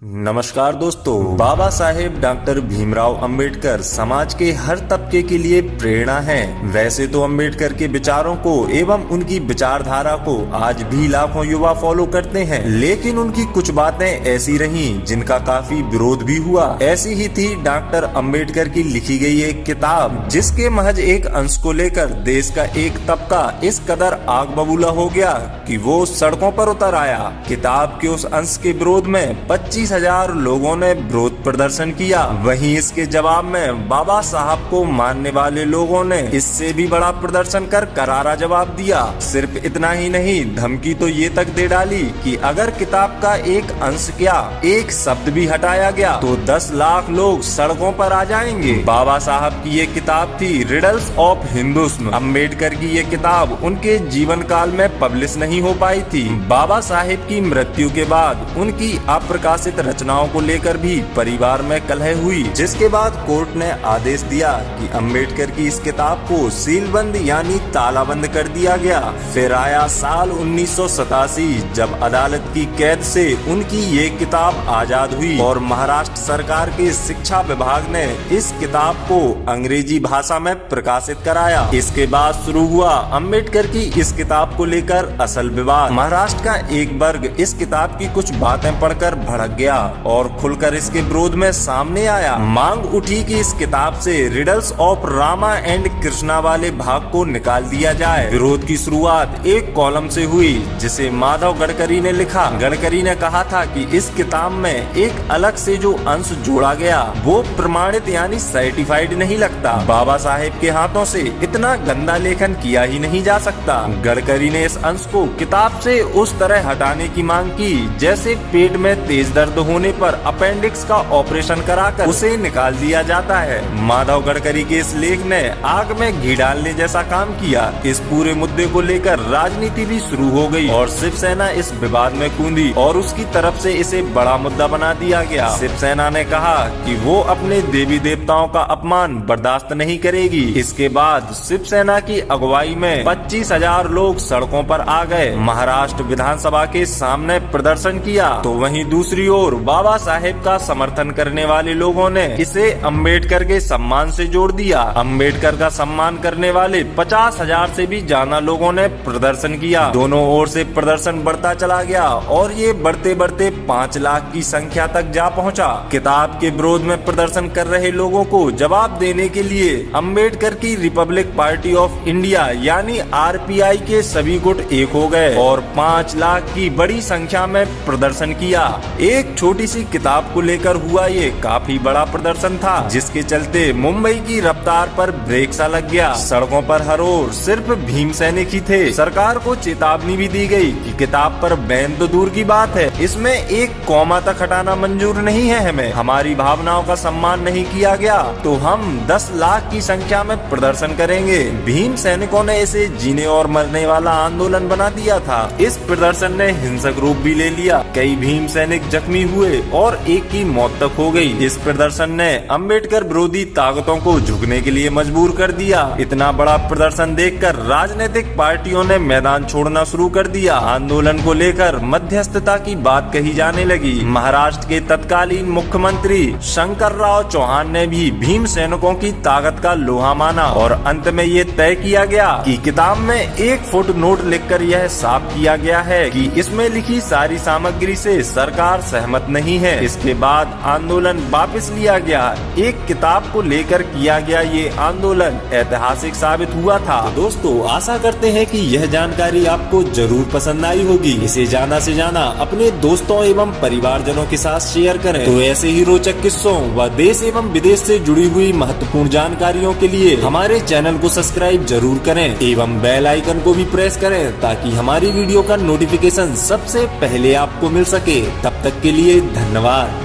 नमस्कार दोस्तों, बाबा साहेब डॉक्टर भीमराव अंबेडकर समाज के हर तबके के लिए प्रेरणा हैं। वैसे तो अंबेडकर के विचारों को एवं उनकी विचारधारा को आज भी लाखों युवा फॉलो करते हैं, लेकिन उनकी कुछ बातें ऐसी रहीं जिनका काफी विरोध भी हुआ। ऐसी ही थी डॉक्टर अंबेडकर की लिखी गई एक किताब, जिसके महज एक अंश को लेकर देश का एक तबका इस कदर आग बबूला हो गया कि वो सड़कों पर उतर आया। किताब के उस अंश के विरोध में 25,000 लोगों ने विरोध प्रदर्शन किया। वहीं इसके जवाब में बाबा साहब को मानने वाले लोगों ने इससे भी बड़ा प्रदर्शन कर करारा जवाब दिया। सिर्फ इतना ही नहीं, धमकी तो ये तक दे डाली कि अगर किताब का एक अंश क्या एक शब्द भी हटाया गया तो 10 लाख लोग सड़कों पर आ जाएंगे। बाबा साहब की ये किताब थी रिडल्स ऑफ हिंदुस्म। अंबेडकर की ये किताब उनके जीवन काल में पब्लिश नहीं हो पाई थी। बाबा साहेब की मृत्यु के बाद उनकी अप्रकाशित रचनाओं को लेकर भी परिवार में कलह हुई, जिसके बाद कोर्ट ने आदेश दिया कि अंबेडकर की इस किताब को सीलबंद यानी तालाबंद कर दिया गया। फिर आया साल 1987, जब अदालत की कैद से उनकी ये किताब आजाद हुई और महाराष्ट्र सरकार के शिक्षा विभाग ने इस किताब को अंग्रेजी भाषा में प्रकाशित कराया। इसके बाद शुरू हुआ अंबेडकर की इस किताब को लेकर असल विवाद। महाराष्ट्र का एक वर्ग इस किताब की कुछ बातें पढ़कर भड़क गया और खुलकर इसके विरोध में सामने आया। मांग उठी कि इस किताब से riddles of Rama and Krishna वाले भाग को निकाल दिया जाए। विरोध की शुरुआत एक कॉलम से हुई, जिसे माधव गडकरी ने लिखा। गडकरी ने कहा था कि इस किताब में एक अलग से जो अंश जोड़ा गया वो प्रमाणित यानी सर्टिफाइड नहीं लगता। बाबा साहेब के हाथों से इतना गंदा लेखन किया ही नहीं जा सकता। गडकरी ने इस अंश को किताब से उस तरह हटाने की मांग की जैसे पेट में तेज दर्द होने पर अपेंडिक्स का ऑपरेशन कराकर उसे निकाल दिया जाता है। माधव गडकरी के इस लेख ने आग में घी डालने जैसा काम किया। इस पूरे मुद्दे को लेकर राजनीति भी शुरू हो गई और शिवसेना इस विवाद में कूदी और उसकी तरफ से इसे बड़ा मुद्दा बना दिया गया। शिवसेना ने कहा कि वो अपने देवी देवताओं का अपमान बर्दाश्त नहीं करेगी। इसके बाद शिवसेना की अगुवाई में 25,000 लोग सड़कों पर आ गए। महाराष्ट्र विधानसभा के सामने प्रदर्शन किया, तो वहीं दूसरी ओर बाबा साहेब का समर्थन करने वाले लोगों ने इसे अंबेडकर के सम्मान से जोड़ दिया। अंबेडकर का सम्मान करने वाले 50,000 से भी ज्यादा लोगों ने प्रदर्शन किया। दोनों ओर से प्रदर्शन बढ़ता चला गया और ये बढ़ते बढ़ते 5 लाख की संख्या तक जा पहुंचा। किताब के विरोध में प्रदर्शन कर रहे लोगों को जवाब देने के लिए अंबेडकर की रिपब्लिक पार्टी ऑफ इंडिया यानी आरपीआई के सभी गुट एक हो गए और 5 लाख की बड़ी संख्या में प्रदर्शन किया। एक छोटी सी किताब को लेकर हुआ ये काफी बड़ा प्रदर्शन था, जिसके चलते मुंबई की रफ्तार पर ब्रेक सा लग गया। सड़कों पर हर ओर सिर्फ भीम सैनिक ही थे। सरकार को चेतावनी भी दी गई कि किताब पर बैन तो दूर की बात है, इसमें एक कॉमा तक हटाना मंजूर नहीं है। हमें हमारी भावनाओं का सम्मान नहीं किया गया तो हम 10 लाख की संख्या में प्रदर्शन करेंगे। भीम सैनिकों ने इसे जीने और मरने वाला आंदोलन बना दिया था। इस प्रदर्शन ने हिंसक रूप भी ले लिया। कई भीम सैनिक जख्मी हुए और एक की मौत तक हो गई। इस प्रदर्शन ने अंबेडकर विरोधी ताकतों को झुकने के लिए मजबूर कर दिया। इतना बड़ा प्रदर्शन देखकर राजनीतिक पार्टियों ने मैदान छोड़ना शुरू कर दिया। आंदोलन को लेकर मध्यस्थता की बात कही जाने लगी। महाराष्ट्र के तत्कालीन मुख्यमंत्री शंकरराव चौहान ने भी भीम सैनिकों की ताकत का लोहा माना और अंत में ये तय किया गया कि किताब में एक फुट नोट लिखकर यह साफ किया गया है कि इसमें लिखी सारी सामग्री से सरकार सहमत नहीं है। इसके बाद आंदोलन वापस लिया गया। एक किताब को लेकर किया गया ये आंदोलन ऐतिहासिक साबित हुआ था। तो दोस्तों, आशा करते हैं कि यह जानकारी आपको जरूर पसंद आई होगी। इसे ज्यादा से ज्यादा अपने दोस्तों एवं परिवारजनों के साथ शेयर करें। तो ऐसे ही रोचक किस्सों व देश एवं विदेश से जुड़ी हुई महत्वपूर्ण जानकारियों के लिए हमारे चैनल को सब्सक्राइब जरूर करें एवं बेल आइकन को भी प्रेस करें, ताकि हमारी वीडियो का नोटिफिकेशन सबसे पहले आपको मिल सके। तब तक के लिए धन्यवाद।